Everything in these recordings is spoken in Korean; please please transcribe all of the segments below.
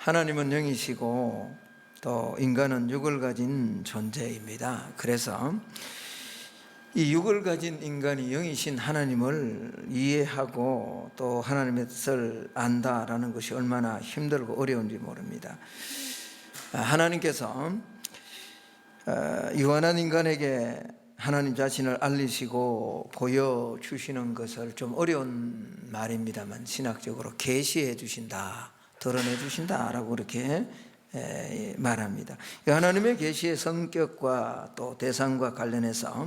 하나님은 영이시고 또 인간은 육을 가진 존재입니다. 그래서 이 육을 가진 인간이 영이신 하나님을 이해하고 또 하나님의 뜻을 안다라는 것이 얼마나 힘들고 어려운지 모릅니다. 하나님께서 유한한 인간에게 하나님 자신을 알리시고 보여주시는 것을 좀 어려운 말입니다만 신학적으로 계시해 주신다, 드러내 주신다라고 그렇게 말합니다. 하나님의 계시의 성격과 또 대상과 관련해서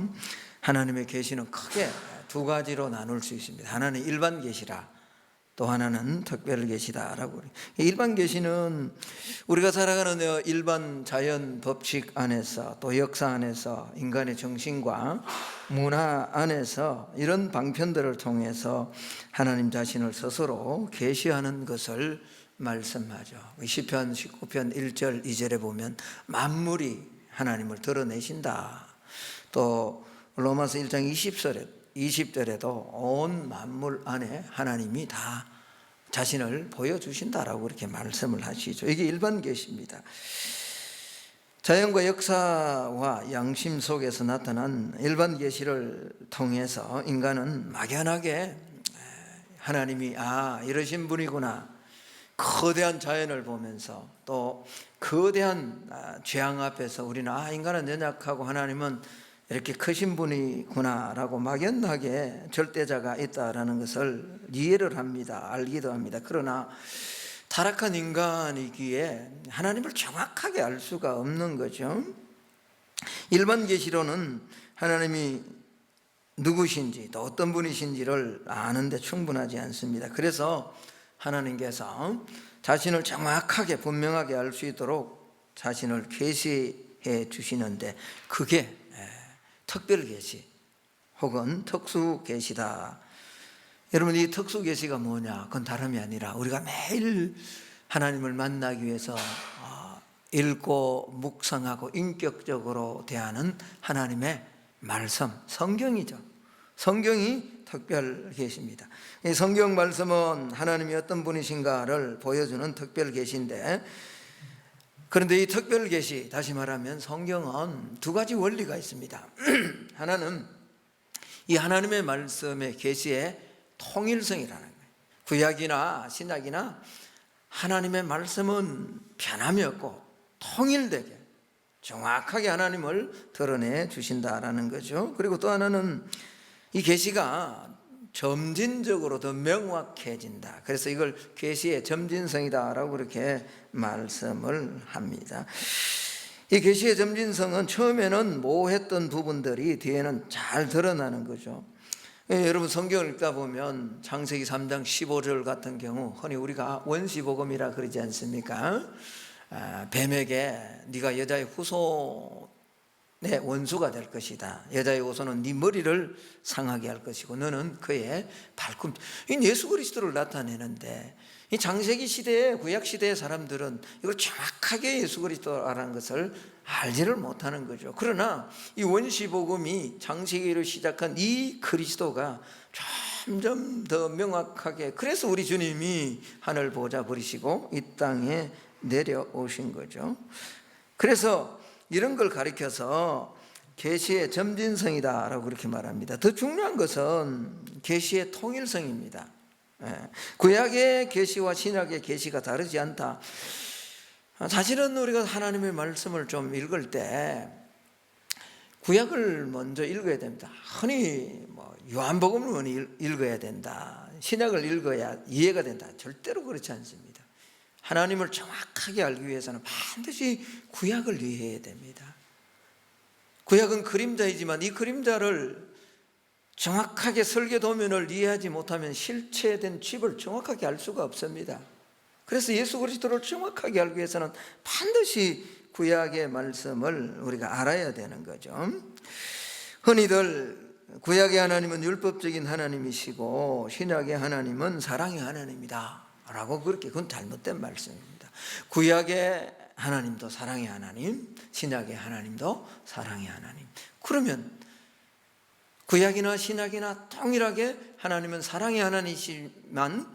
하나님의 계시는 크게 두 가지로 나눌 수 있습니다. 하나는 일반 계시라, 또 하나는 특별 계시다라고. 일반 계시는 우리가 살아가는 일반 자연 법칙 안에서 또 역사 안에서 인간의 정신과 문화 안에서 이런 방편들을 통해서 하나님 자신을 스스로 계시하는 것을 말씀하죠. 시편 19편 1절 2절에 보면 만물이 하나님을 드러내신다. 또 로마서 1장 20절에도 온 만물 안에 하나님이 다 자신을 보여주신다라고 그렇게 말씀을 하시죠. 이게 일반 계시입니다. 자연과 역사와 양심 속에서 나타난 일반 계시를 통해서 인간은 막연하게 하나님이 이러신 분이구나, 거대한 자연을 보면서 또 거대한 재앙 앞에서 우리는 인간은 연약하고 하나님은 이렇게 크신 분이구나라고 막연하게 절대자가 있다라는 것을 이해를 합니다. 알기도 합니다. 그러나 타락한 인간이기에 하나님을 정확하게 알 수가 없는 거죠. 일반 계시로는 하나님이 누구신지 또 어떤 분이신지를 아는데 충분하지 않습니다. 그래서 하나님께서 자신을 정확하게 분명하게 알 수 있도록 자신을 계시해 주시는데 그게 특별 계시 혹은 특수 계시다. 여러분, 이 특수 계시가 뭐냐? 그건 다름이 아니라 우리가 매일 하나님을 만나기 위해서 읽고 묵상하고 인격적으로 대하는 하나님의 말씀, 성경이죠. 성경이 특별 계시입니다. 이 성경 말씀은 하나님이 어떤 분이신가를 보여주는 특별 계시인데, 그런데 이 특별 계시, 다시 말하면 성경은 두 가지 원리가 있습니다. 하나는 이 하나님의 말씀의 계시의 통일성이라는 거예요. 구약이나 신약이나 하나님의 말씀은 변함이 없고 통일되게 정확하게 하나님을 드러내 주신다라는 거죠. 그리고 또 하나는 이 계시가 점진적으로 더 명확해진다. 그래서 이걸 계시의 점진성이다라고 그렇게 말씀을 합니다. 이 계시의 점진성은 처음에는 모호했던 부분들이 뒤에는 잘 드러나는 거죠. 여러분, 성경을 읽다 보면 창세기 3장 15절 같은 경우 흔히 우리가 원시복음이라 그러지 않습니까? 뱀에게 네가 여자의 후손 내 원수가 될 것이다. 여자의 후손은 네 머리를 상하게 할 것이고 너는 그의 발꿈. 이 예수 그리스도를 나타내는데 이 창세기 시대에 구약 시대의 사람들은 이걸 정확하게 예수 그리스도라는 것을 알지를 못하는 거죠. 그러나 이 원시복음이 창세기로 시작한 이 그리스도가 점점 더 명확하게, 그래서 우리 주님이 하늘 보좌 버리시고 이 땅에 내려오신 거죠. 그래서 이런 걸 가리켜서 계시의 점진성이다라고 그렇게 말합니다. 더 중요한 것은 계시의 통일성입니다. 구약의 계시와 신약의 계시가 다르지 않다. 사실은 우리가 하나님의 말씀을 좀 읽을 때 구약을 먼저 읽어야 됩니다. 흔히 요한복음을 먼저 읽어야 된다, 신약을 읽어야 이해가 된다. 절대로 그렇지 않습니다. 하나님을 정확하게 알기 위해서는 반드시 구약을 이해해야 됩니다. 구약은 그림자이지만 이 그림자를 정확하게 설계도면을 이해하지 못하면 실체된 집을 정확하게 알 수가 없습니다. 그래서 예수 그리스도를 정확하게 알기 위해서는 반드시 구약의 말씀을 우리가 알아야 되는 거죠. 흔히들 구약의 하나님은 율법적인 하나님이시고 신약의 하나님은 사랑의 하나님이다 라고 그렇게, 그건 잘못된 말씀입니다. 구약의 하나님도 사랑의 하나님, 신약의 하나님도 사랑의 하나님. 그러면 구약이나 신약이나 동일하게 하나님은 사랑의 하나님이시지만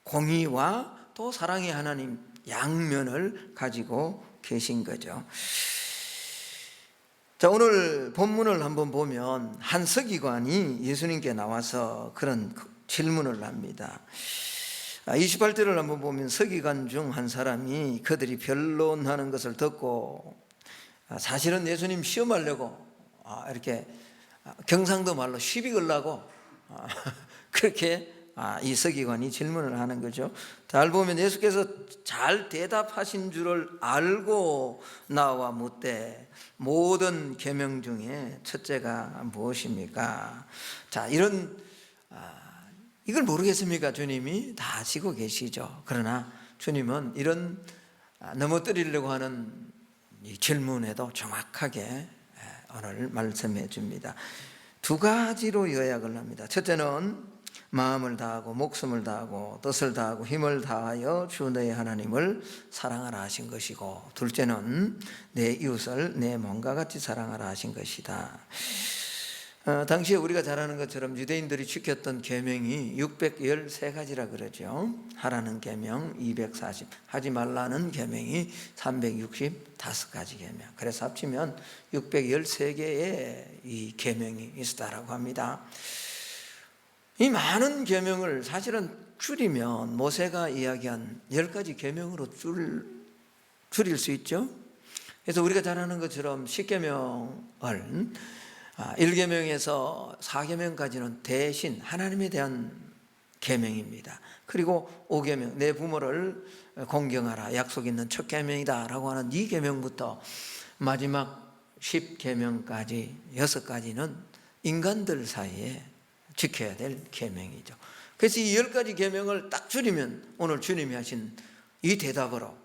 공의와 또 사랑의 하나님, 양면을 가지고 계신 거죠. 자, 오늘 본문을 한번 보면 한 서기관이 예수님께 나와서 그런 질문을 합니다. 28절을 한번 보면 서기관 중 한 사람이 그들이 변론하는 것을 듣고 사실은 예수님 시험하려고 이렇게 경상도 말로 시비 걸라고 그렇게 이 서기관이 질문을 하는 거죠. 잘 보면 예수께서 잘 대답하신 줄을 알고 나와 묻되 모든 계명 중에 첫째가 무엇입니까? 자, 이걸 모르겠습니까? 주님이 다 아시고 계시죠. 그러나 주님은 이런 넘어뜨리려고 하는 이 질문에도 정확하게 오늘 말씀해 줍니다. 두 가지로 요약을 합니다. 첫째는 마음을 다하고 목숨을 다하고 뜻을 다하고 힘을 다하여 주 너의 하나님을 사랑하라 하신 것이고, 둘째는 내 이웃을 내 몸과 같이 사랑하라 하신 것이다. 당시에 우리가 잘 아는 것처럼 유대인들이 지켰던 계명이 613가지라 그러죠. 하라는 계명 240, 하지 말라는 계명이 365가지 계명. 그래서 합치면 613개의 이 계명이 있었다라고 합니다. 이 많은 계명을 사실은 줄이면 모세가 이야기한 10가지 계명으로 줄일 수 있죠. 그래서 우리가 잘 아는 것처럼 10계명을 1계명에서 4계명까지는 대신 하나님에 대한 계명입니다. 그리고 5계명 내 부모를 공경하라 약속 있는 첫 계명이다 라고 하는 2계명부터 마지막 10계명까지 6가지는 인간들 사이에 지켜야 될 계명이죠. 그래서 이 10가지 계명을 딱 줄이면 오늘 주님이 하신 이 대답으로,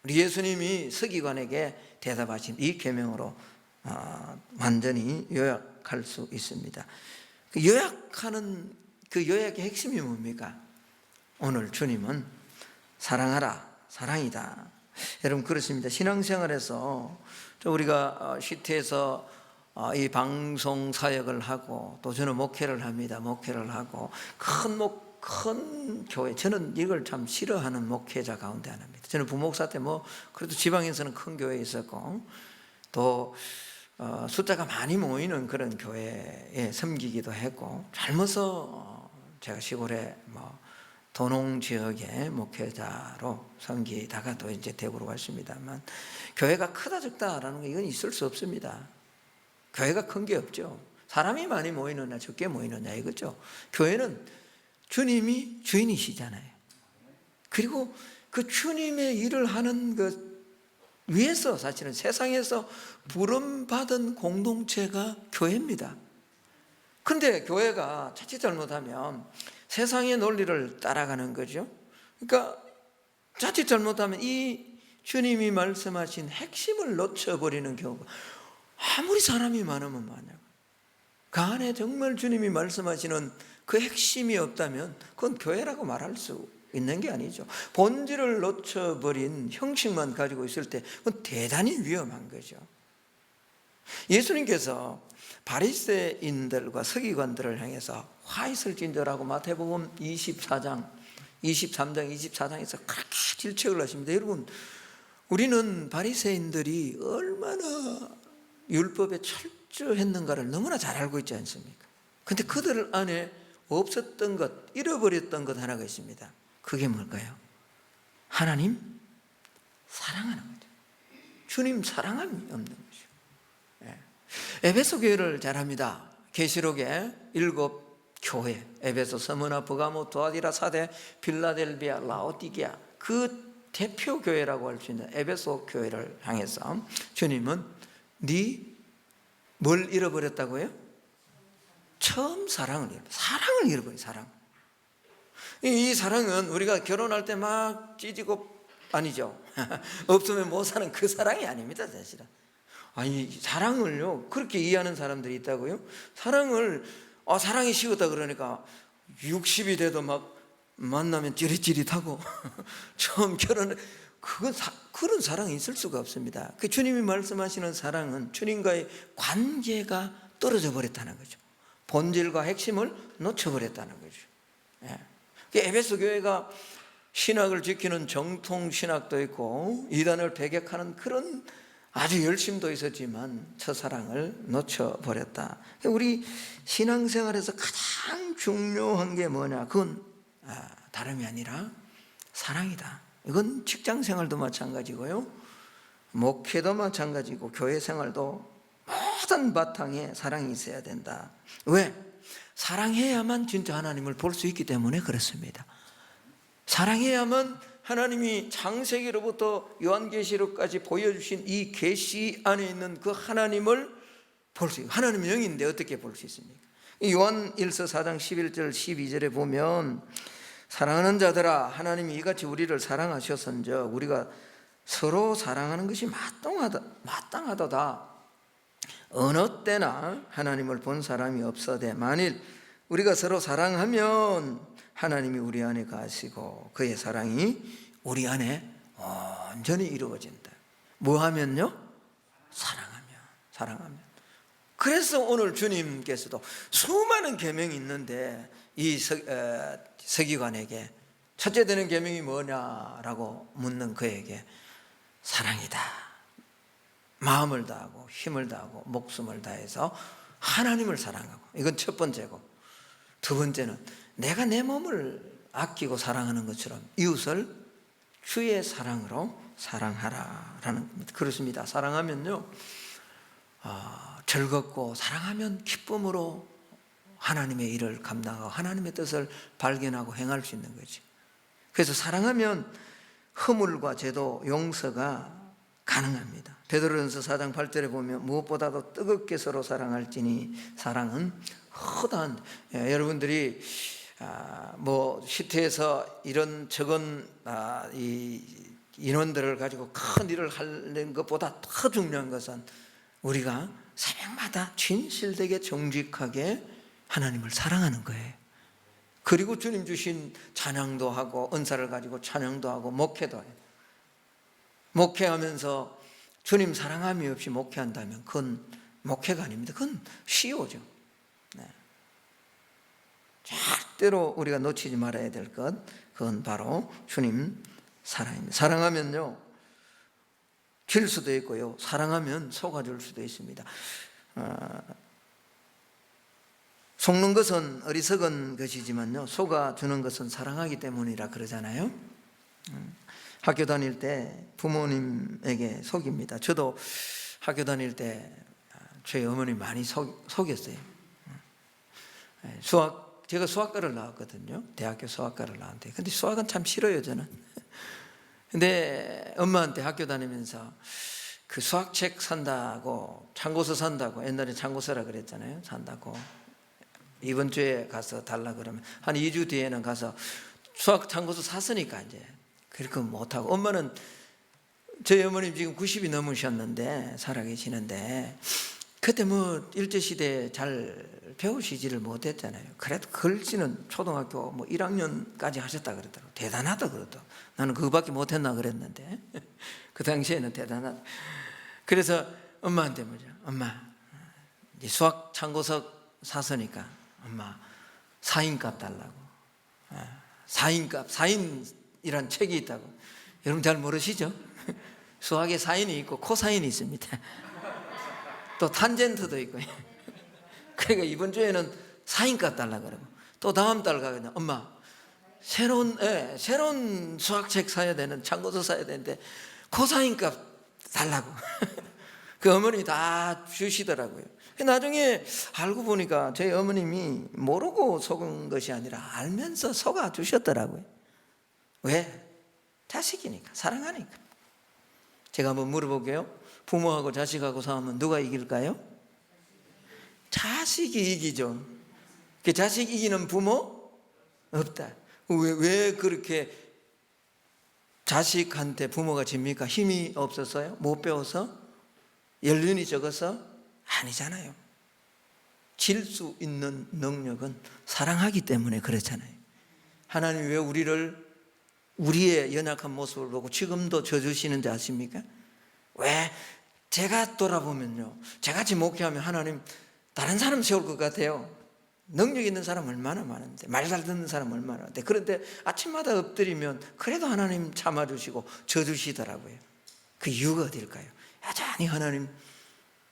우리 예수님이 서기관에게 대답하신 이 계명으로 완전히 요약할 수 있습니다. 그 요약하는 그 요약의 핵심이 뭡니까? 오늘 주님은 사랑하라, 사랑이다. 여러분 그렇습니다. 신앙생활에서 우리가 시티에서 이 방송 사역을 하고 또 저는 목회를 합니다. 목회를 하고 큰 교회, 저는 이걸 참 싫어하는 목회자 가운데 하나입니다. 저는 부목사 때 그래도 지방에서는 큰 교회에 있었고 또 숫자가 많이 모이는 그런 교회에 섬기기도 했고, 젊어서 제가 시골에 도농 지역의 목회자로 섬기다가 또 이제 대구로 왔습니다만, 교회가 크다 적다라는 거 이건 있을 수 없습니다. 교회가 큰 게 없죠. 사람이 많이 모이느냐 적게 모이느냐 이거죠. 교회는 주님이 주인이시잖아요. 그리고 그 주님의 일을 하는 것 위해서 사실은 세상에서 부름받은 공동체가 교회입니다. 그런데 교회가 자칫 잘못하면 세상의 논리를 따라가는 거죠. 그러니까 자칫 잘못하면 이 주님이 말씀하신 핵심을 놓쳐버리는 경우가, 아무리 사람이 많으면 많아요. 그 안에 정말 주님이 말씀하시는 그 핵심이 없다면 그건 교회라고 말할 수 있는 게 아니죠. 본질을 놓쳐버린 형식만 가지고 있을 때 그건 대단히 위험한 거죠. 예수님께서 바리새인들과 서기관들을 향해서 화 있을진저라고 마태복음 23장 24장에서 그렇게 질책을 하십니다. 여러분, 우리는 바리새인들이 얼마나 율법에 철저했는가를 너무나 잘 알고 있지 않습니까? 그런데 그들 안에 없었던 것, 잃어버렸던 것 하나가 있습니다. 그게 뭘까요? 하나님 사랑하는 거죠. 주님 사랑함이 없는 거죠. 에베소 교회를 잘합니다. 계시록에 7 교회, 에베소, 스무나, 버가모, 두아디라, 사데, 빌라델비아, 라오디게아, 그 대표 교회라고 할 수 있는 에베소 교회를 향해서 주님은 뭘 잃어버렸다고요? 처음 사랑을 잃어버린 사랑. 이 사랑은 우리가 결혼할 때 막 찢고 아니죠. 없으면 못 사는 그 사랑이 아닙니다, 사실은. 아니, 사랑을요 그렇게 이해하는 사람들이 있다고요? 사랑이 식었다 그러니까 60이 돼도 막 만나면 찌릿찌릿하고 처음 그런 사랑이 있을 수가 없습니다. 그 주님이 말씀하시는 사랑은 주님과의 관계가 떨어져 버렸다는 거죠. 본질과 핵심을 놓쳐버렸다는 거죠. 에베소 교회가 신학을 지키는 정통 신학도 있고 이단을 배격하는 그런 아주 열심도 있었지만 첫사랑을 놓쳐버렸다. 우리 신앙생활에서 가장 중요한 게 뭐냐? 그건 다름이 아니라 사랑이다. 이건 직장생활도 마찬가지고요, 목회도 마찬가지고 교회생활도 모든 바탕에 사랑이 있어야 된다. 왜? 사랑해야만 진짜 하나님을 볼 수 있기 때문에 그렇습니다. 사랑해야만 하나님이 창세기로부터 요한계시록까지 보여주신 이 계시 안에 있는 그 하나님을 볼 수 있어요. 하나님은 영인데 어떻게 볼 수 있습니까? 요한일서 4장 11절 12절에 보면 사랑하는 자들아, 하나님이 이같이 우리를 사랑하셨은즉 우리가 서로 사랑하는 것이 마땅하도다. 어느 때나 하나님을 본 사람이 없어되 만일 우리가 서로 사랑하면 하나님이 우리 안에 가시고 그의 사랑이 우리 안에 온전히 이루어진다. 뭐 하면요? 사랑하면. 그래서 오늘 주님께서도 수많은 계명이 있는데 이 서기관에게 첫째 되는 계명이 뭐냐라고 묻는 그에게 사랑이다. 마음을 다하고 힘을 다하고 목숨을 다해서 하나님을 사랑하고, 이건 첫 번째고, 두 번째는 내가 내 몸을 아끼고 사랑하는 것처럼 이웃을 주의 사랑으로 사랑하라라는 겁니다. 그렇습니다. 사랑하면요, 즐겁고, 사랑하면 기쁨으로 하나님의 일을 감당하고 하나님의 뜻을 발견하고 행할 수 있는 거죠. 그래서 사랑하면 허물과 죄도 용서가 가능합니다. 베드로전서 4장 8절에 보면 무엇보다도 뜨겁게 서로 사랑할지니 사랑은 허다한, 여러분들이 뭐 시태에서 이런 적은 이 인원들을 가지고 큰 일을 하는 것보다 더 중요한 것은 우리가 새벽마다 진실되게 정직하게 하나님을 사랑하는 거예요. 그리고 주님 주신 찬양도 하고 은사를 가지고 찬양도 하고 목회도 해요. 목회하면서 주님 사랑함이 없이 목회한다면 그건 목회가 아닙니다. 그건 시효죠. 절대로 우리가 놓치지 말아야 될 것, 그건 바로 주님 사랑입니다. 사랑하면요, 질 수도 있고요, 사랑하면 속아줄 수도 있습니다. 속는 것은 어리석은 것이지만요, 속아주는 것은 사랑하기 때문이라 그러잖아요. 학교 다닐 때 부모님에게 속입니다. 저도 학교 다닐 때 저희 어머니 많이 속였어요. 제가 수학과를 나왔거든요. 대학교 수학과를 나왔는데, 근데 수학은 참 싫어요, 저는. 근데 엄마한테 학교 다니면서 그 수학책 산다고, 참고서 산다고, 옛날에 참고서라 그랬잖아요. 산다고 이번 주에 가서 달라 그러면 한 2주 뒤에는 가서 수학 참고서 샀으니까 이제 그렇게 못하고, 엄마는, 저희 어머님 지금 90이 넘으셨는데 살아계시는데 그때 뭐 일제시대에 잘 배우시지를 못했잖아요. 그래도 글씨는 초등학교 뭐 1학년까지 하셨다 그러더라고요. 대단하다 그러더라고요. 나는 그거밖에 못했나 그랬는데 그 당시에는 대단하다. 그래서 엄마한테 뭐죠? 엄마, 이제 수학 참고서 샀으니까 엄마 사인값 달라고. 사인값, 사인이란 책이 있다고. 여러분 잘 모르시죠? 수학에 사인이 있고 코사인이 있습니다. 또 탄젠트도 있고. 그러니까 이번 주에는 사인값 달라 그러고, 또 다음 달 가면 엄마 새로운 수학책 사야 되는, 참고서 사야 되는데 코사인값 달라고. 그 어머니 다 주시더라고요. 나중에 알고 보니까 저희 어머님이 모르고 속은 것이 아니라 알면서 속아 주셨더라고요. 왜? 자식이니까, 사랑하니까. 제가 한번 물어볼게요. 부모하고 자식하고 싸우면 누가 이길까요? 자식이 이기죠. 그 자식 이기는 부모 없다. 왜 그렇게 자식한테 부모가 집니까? 힘이 없어서요? 못 배워서? 연륜이 적어서? 아니잖아요. 질 수 있는 능력은 사랑하기 때문에 그렇잖아요. 하나님이 왜 우리의 연약한 모습을 보고 지금도 져주시는지 아십니까? 왜? 제가 돌아보면요, 저같이 목회하면 하나님 다른 사람 세울 것 같아요. 능력 있는 사람 얼마나 많은데, 말 잘 듣는 사람 얼마나 많은데, 그런데 아침마다 엎드리면 그래도 하나님 참아주시고 져주시더라고요. 그 이유가 어딜까요? 여전히 하나님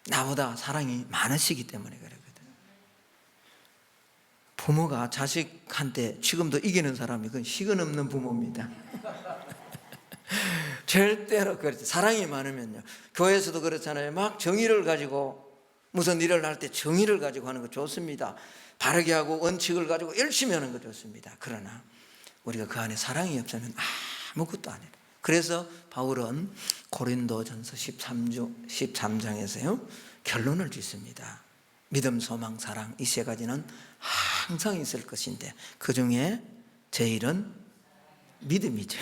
나보다 사랑이 많으시기 때문에 그러거든요. 부모가 자식한테 지금도 이기는 사람이 그건 식은 없는 부모입니다. 절대로 그렇지. 사랑이 많으면요, 교회에서도 그렇잖아요. 막 정의를 가지고 무슨 일을 할 때 정의를 가지고 하는 거 좋습니다. 바르게 하고 원칙을 가지고 열심히 하는 거 좋습니다. 그러나 우리가 그 안에 사랑이 없으면 아무것도 안 해요. 그래서 바울은 고린도전서 13장에서요 결론을 짓습니다. 믿음, 소망, 사랑, 이 세 가지는 항상 있을 것인데 그 중에 제일은 믿음이죠.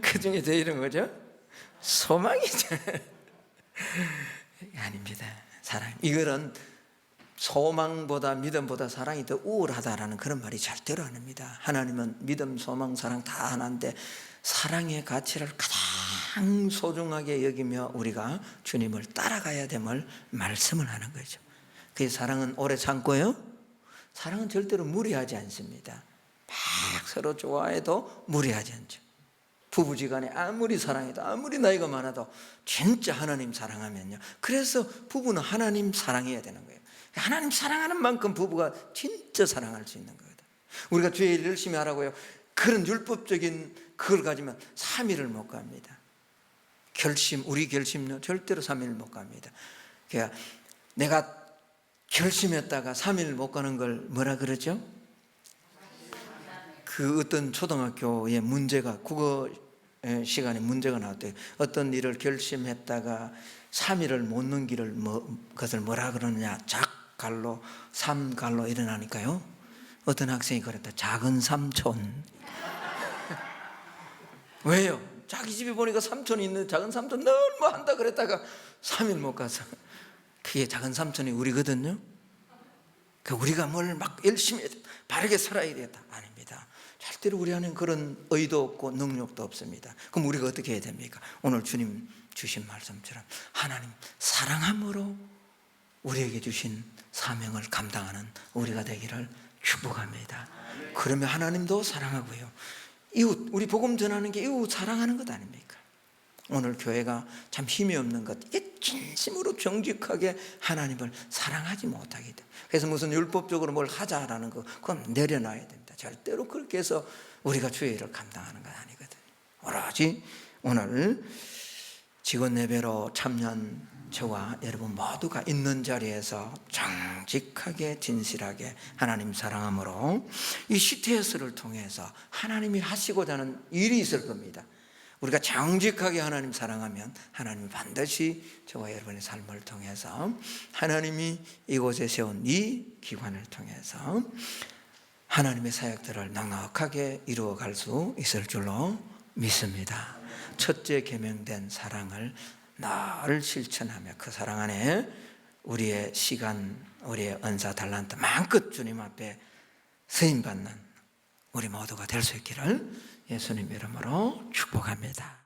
그 중에 제일은 뭐죠? 소망이죠. 아닙니다. 사랑. 이거는 소망보다 믿음보다 사랑이 더 우월하다라는 그런 말이 절대로 아닙니다. 하나님은 믿음, 소망, 사랑 다 하나인데 사랑의 가치를 가장 소중하게 여기며 우리가 주님을 따라가야 됨을 말씀을 하는 거죠. 그래서 사랑은 오래 참고요, 사랑은 절대로 무리하지 않습니다. 막 서로 좋아해도 무리하지 않죠. 부부지간에 아무리 사랑해도 아무리 나이가 많아도 진짜 하나님 사랑하면요, 그래서 부부는 하나님 사랑해야 되는 거예요. 하나님 사랑하는 만큼 부부가 진짜 사랑할 수 있는 거거든. 우리가 주의 일 열심히 하라고요, 그런 율법적인 그걸 가지면 3일을 못 갑니다. 우리 결심요 절대로 3일 못 갑니다. 그러니까 내가 결심했다가 3일 못 가는 걸 뭐라 그러죠? 그 어떤 초등학교에 문제가, 국어 시간에 문제가 나왔대요. 어떤 일을 결심했다가 3일을 못 넘기를 그것을 뭐라 그러느냐, 작갈로 삼갈로 일어나니까요, 어떤 학생이 그랬다. 작은 삼촌. 왜요? 자기 집에 보니까 삼촌이 있는데 작은 삼촌 너무 한다 그랬다가 3일 못 가서, 그게 작은 삼촌이 우리거든요. 우리가 뭘 막 열심히 바르게 살아야 되겠다, 아닙니다. 절대로 우리 안에 그런 의도 없고 능력도 없습니다. 그럼 우리가 어떻게 해야 됩니까? 오늘 주님 주신 말씀처럼 하나님 사랑함으로 우리에게 주신 사명을 감당하는 우리가 되기를 축복합니다. 그러면 하나님도 사랑하고요, 이웃, 우리 복음 전하는 게 이웃 사랑하는 것 아닙니까? 오늘 교회가 참 힘이 없는 것, 이게 진심으로 정직하게 하나님을 사랑하지 못하기 때문에. 그래서 무슨 율법적으로 뭘 하자라는 거, 그건 내려놔야 됩니다. 절대로 그렇게 해서 우리가 주의 일을 감당하는 건 아니거든요. 오로지 오늘 직원 예배로 참여한 저와 여러분 모두가 있는 자리에서 정직하게 진실하게 하나님 사랑함으로 이 CTS를 통해서 하나님이 하시고자 하는 일이 있을 겁니다. 우리가 정직하게 하나님 사랑하면 하나님이 반드시 저와 여러분의 삶을 통해서 하나님이 이곳에 세운 이 기관을 통해서 하나님의 사역들을 넉넉하게 이루어갈 수 있을 줄로 믿습니다. 첫째 계명된 사랑을 늘 실천하며 그 사랑 안에 우리의 시간, 우리의 은사, 달란트 마음껏 주님 앞에 쓰임받는 우리 모두가 될 수 있기를 예수님 이름으로 축복합니다.